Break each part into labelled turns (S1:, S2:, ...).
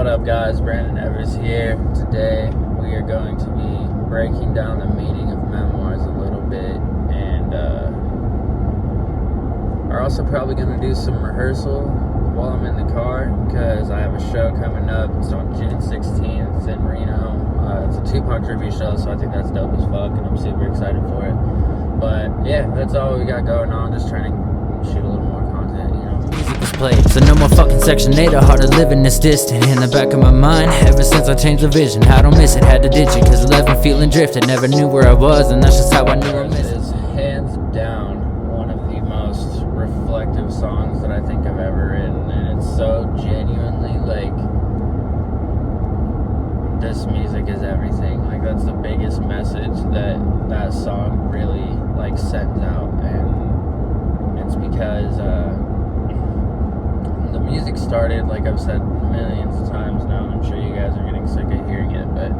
S1: What up, guys? Brandon Evers here. Today we are going to be breaking down the meaning of memoirs a little bit, and are also probably going to do some rehearsal while I'm in the car, because I have a show coming up. It's on June 16th in Reno. It's a Tupac tribute show, so I think that's dope as fuck, and I'm super excited for it. But yeah, that's all we got going on. Just trying to shoot a little more content, you know.
S2: Music was played, so no more fucking Section 8 or harder living this distant. In the back of my mind, ever since I changed the vision, I don't miss it, had to ditch it, cause 11 feeling drifted, never knew where I was, and that's just how I knew I missed it.
S1: It is hands down one of the most reflective songs that I think I've ever written, and it's so genuinely like, this music is everything. Like, that's the biggest message that song really like sends out, and it's because the music started, like I've said millions of times now, and I'm sure you guys are getting sick of hearing it, but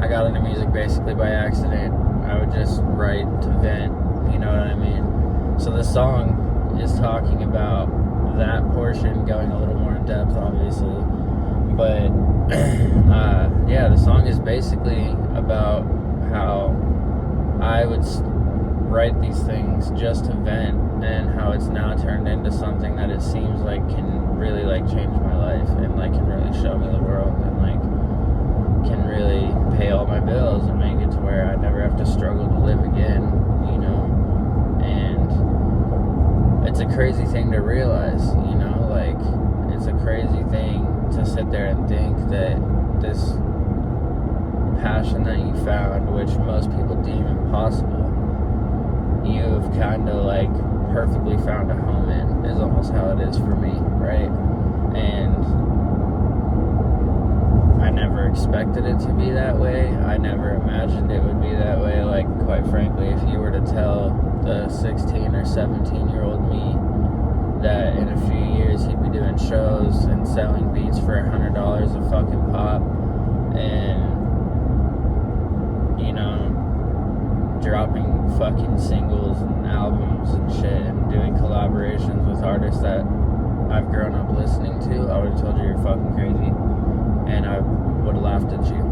S1: I got into music basically by accident. I would just write to vent, you know what I mean? So this song is talking about that portion, going a little more in depth, obviously, but yeah, the song is basically about how I would write these things just to vent, and how it's now turned into something that it seems like can really like change my life, and like can really show me the world, and like can really pay all my bills and make it to where I never have to struggle to live again, you know. And it's a crazy thing to realize, you know, like it's a crazy thing to sit there and think that this passion that you found, which most people deem impossible, you've kind of like perfectly found a home in, is almost how it is for me, right? And I never expected it to be that way. I never imagined it would be that way. Like, quite frankly, if you were to tell the 16 or 17-year-old me that in a few years he'd be doing shows and selling beats for $100 a fucking pop, and you know, dropping fucking singles and albums and shit, and doing collaborations with artists that I've grown up listening to, I would have told you you're fucking crazy, and I would have laughed at you.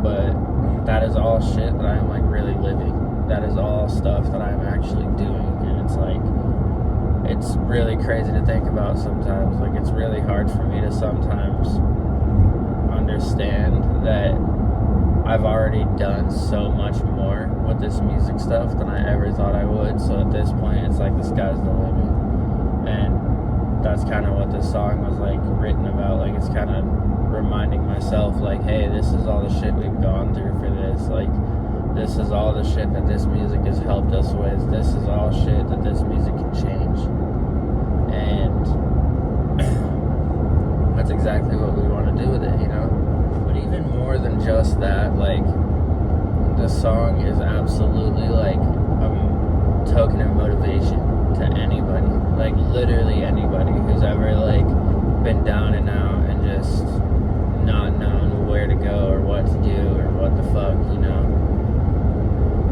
S1: But that is all shit that I'm like really living. That is all stuff that I'm actually doing, and it's like, it's really crazy to think about sometimes. Like, it's really hard for me to sometimes understand that I've already done so much more with this music stuff than I ever thought I would. So at this point, it's like the sky's the limit. And that's kind of what this song was like written about. Like, it's kind of reminding myself, like, hey, this is all the shit we've gone through for this. Like, this is all the shit that this music has helped us with. This is all shit that this music can change. And that's exactly what we want to do with it, you know? But even more than just that, like, the song is absolutely like a token of motivation to anybody. Like, literally anybody who's ever like been down and out and just not known where to go or what to do or what the fuck, you know,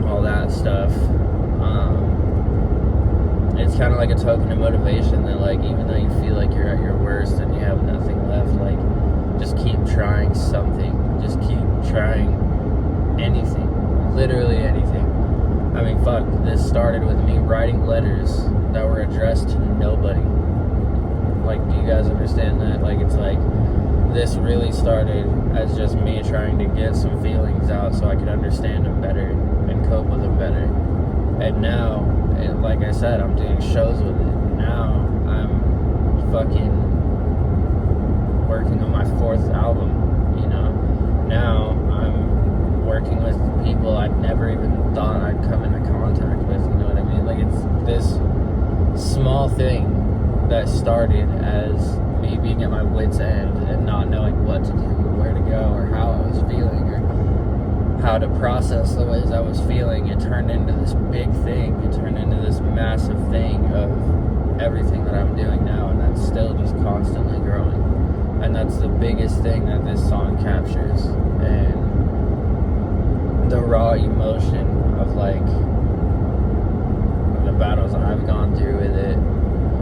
S1: all that stuff. It's kind of like a token of motivation that, like, even though you feel like you're at your worst and you have nothing left, like, just keep trying something. Just keep trying anything. Literally anything. I mean, fuck, this started with me writing letters that were addressed to nobody. Like, do you guys understand that? Like, it's like, this really started as just me trying to get some feelings out so I could understand them better and cope with them better. And now, like I said, I'm doing shows with it. Now I'm fucking working on my 4th album, you know. Now I'm working with people I never even thought I'd come into contact with, you know what I mean? Like, it's this small thing that started as me being at my wit's end and not knowing what to do, or where to go, or how I was feeling, or how to process the ways I was feeling. It turned into this big thing. It turned into this massive thing of everything that I'm doing now, and that's still just constantly growing. And that's the biggest thing that this song captures. And the raw emotion of, like, the battles I've gone through with it,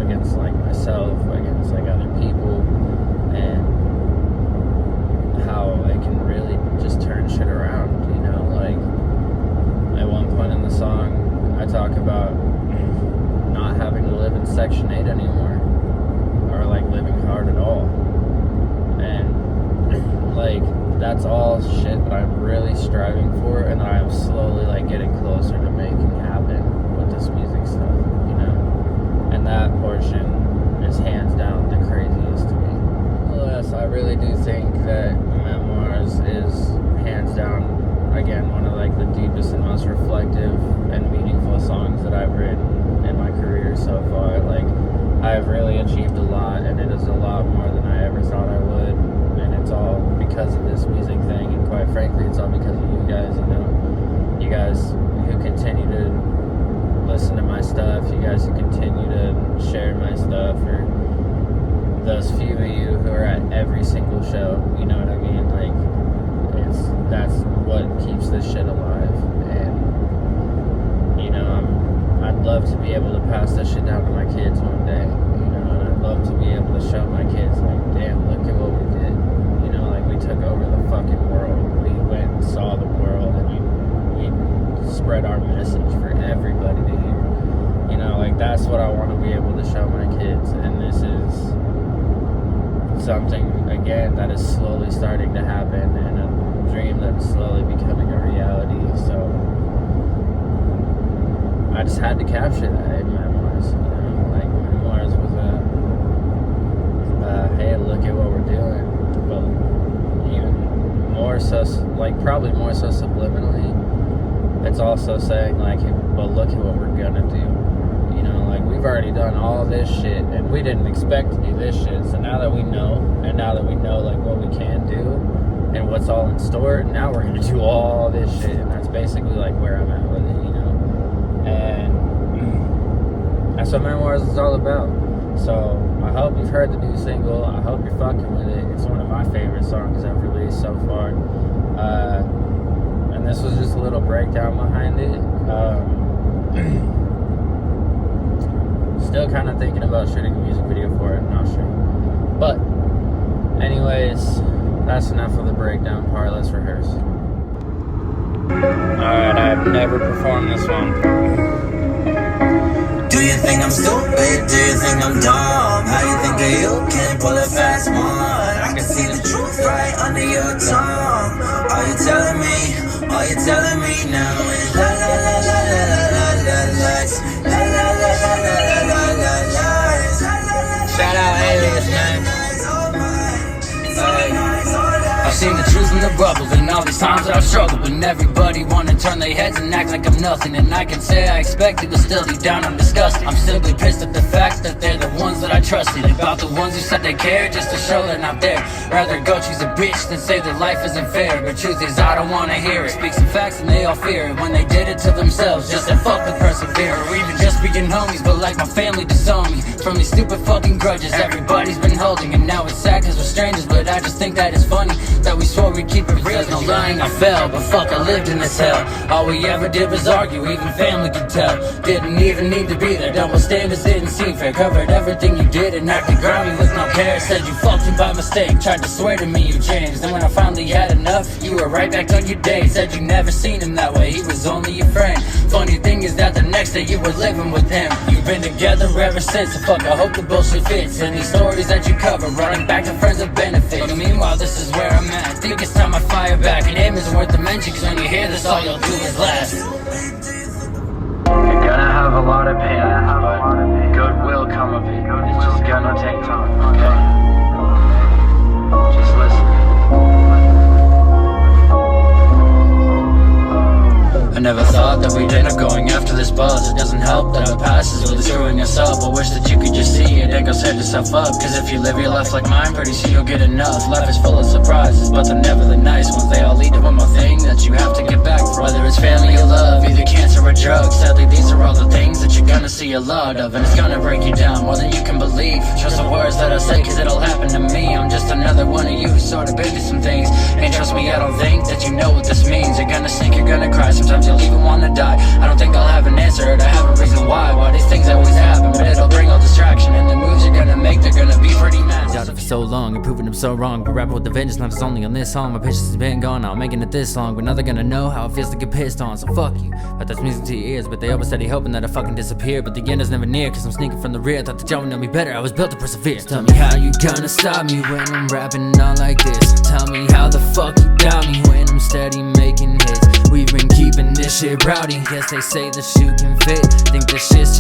S1: against, like, myself, against, like, other people, and it can really just turn shit around, you know? Like, at one point in the song, I talk about not having to live in Section 8 anymore, or like living hard at all. And like, that's all shit that I'm really striving for, and that I'm slowly like getting closer to making happen with this music stuff, you know? And that portion is hands down the craziest to me. Yes, I really do think that Memoirs is hands down, again, one of like the deepest and most reflective and meaningful songs that I've written in my career so far. Like, I've really achieved a lot, and it is a lot more than I ever thought I would, and it's all because of this music thing, and quite frankly, it's all because of you guys, you know? You guys who continue to listen to my stuff, you guys who continue to share my stuff, or those few of you who are at every single show, you know what I mean? Like, that's what keeps this shit alive. And you know, I'd love to be able to pass this shit down to my kids one day, you know, and I'd love to be able to show my kids, like, damn, look at what we did, you know, like, we took over the fucking world, we went and saw the world, and we spread our message for everybody to hear, you know, like, that's what I want to be able to show my kids. And this is something, again, that is slowly starting to happen, and a dream that's slowly becoming a reality. So I just had to capture that in Memoirs, you know? Like, Memoirs was hey, look at what we're doing. Well, even more so, like, probably more so subliminally, it's also saying, like, well, look at what we're gonna do. You know, like, we've already done all this shit, and we didn't expect to do this shit. So now that we know, and now that we know, like, what we can do and what's all in store, now we're gonna do all this shit. And that's basically, like, where I'm at with it, you know? And that's what Memoirs is all about. So I hope you've heard the new single. I hope you're fucking with it. It's one of my favorite songs I've released so far. And this was just a little breakdown behind it. Still kind of thinking about shooting a music video for it, not sure. But anyways, that's enough of the breakdown part. Let's rehearse. Alright, I've never performed this one.
S3: Do you think I'm stupid? Do you think I'm dumb? How you think that you can pull a fast one? I can see the truth right under your tongue. Are you telling me? Are you telling me now? It's la la la la la la la la la la la la la la.
S2: Shout out Alias, man. I've seen the truth in the bubbles and all these times that I've struggled, but everybody wanna turn their heads and act like I'm nothing. And I can say I expected, but still deep down I'm disgusted. I'm simply pissed at the fact that they're the ones that I trusted, about the ones who said they care just to show they're not there. Rather go choose a bitch than say that life isn't fair. But truth is I don't wanna hear it. Speak some facts and they all fear it when they did it to themselves, just to fuck with persevere. Or even just being homies, but like my family disowned me from these stupid fucking grudges everybody's been holding. And now it's sad cause we're strangers, but I just think that it's funny that we swore we'd keep it real. There's no lying, I fell, but fuck, I lived in this hell. All we ever did was argue, even family could tell. Didn't even need to be there, double standards didn't seem fair. Covered everything you did and acted grimy with no care. Said you fucked him by mistake, tried to swear to me you changed. And when I finally had enough, you were right back on your day. Said you never seen him that way, he was only your friend. Funny thing is that the next day you were living with him. You've been together ever since, so fuck, I hope the bullshit fits. And these stories that you cover, running back to friends of benefit. But meanwhile, this is where I'm at. I think it's time I fire back, and aim isn't worth the mention, cause when you hear this, all you'll do is laugh.
S1: You're gonna have a lot of pain, but good will come of it. It's just gonna take time, okay? Just listen.
S2: I never thought that we'd end up going after this buzz. It doesn't help that our past is really screwing us up. I wish that you could just see it and go set yourself up, cause if you live your life like mine, pretty soon you'll get enough. Life is full of surprises, but they're never the nice ones. They all lead to one more thing that you have to get back from. Whether it's family or love, either cancer or drugs, sadly these are all the things that you're gonna see a lot of. And it's gonna break you down more than you can believe. Trust the words that I say, cause it'll happen to me. I'm just another one of you who's sort of been through some things. Ain't trust trust me, I don't think that you know what this means. You're gonna sink, you're gonna cry, sometimes you'll even wanna die. I don't think I'll have an answer, or to have a reason why these things always happen, but it'll bring all distraction. And the moves you're gonna make, they're gonna be pretty massive.
S4: Doubted for so long and proving them so wrong, but rapping with the vengeance, not just only on this song. My patience has been gone, now I'm making it this long, but now they're gonna know how it feels to get pissed on. So fuck you, but that's music to your ears. But they always steady hoping that I fucking disappear, but the end is never near, cause I'm sneaking from the rear. Thought that y'all would know me better, I was built to persevere. So tell me how you gonna stop me when I'm rapping on like this. Tell me how the fuck you got me when I'm steady making hits. We've been keeping this shit rowdy. Guess they say the shoe can fit. Think this shit's